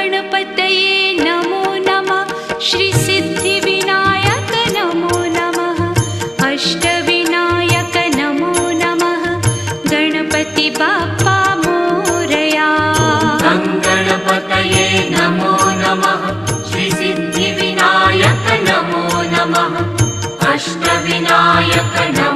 गणपतये नमो नमः। श्री सिद्धिविनायक नमो नमः। अष्टविनायक नमो नमः। गणपति बाप्पा मोरया। गणपतये नमो नमः। श्री सिद्धिविनायक नमो नमः। अष्टविनायक नमो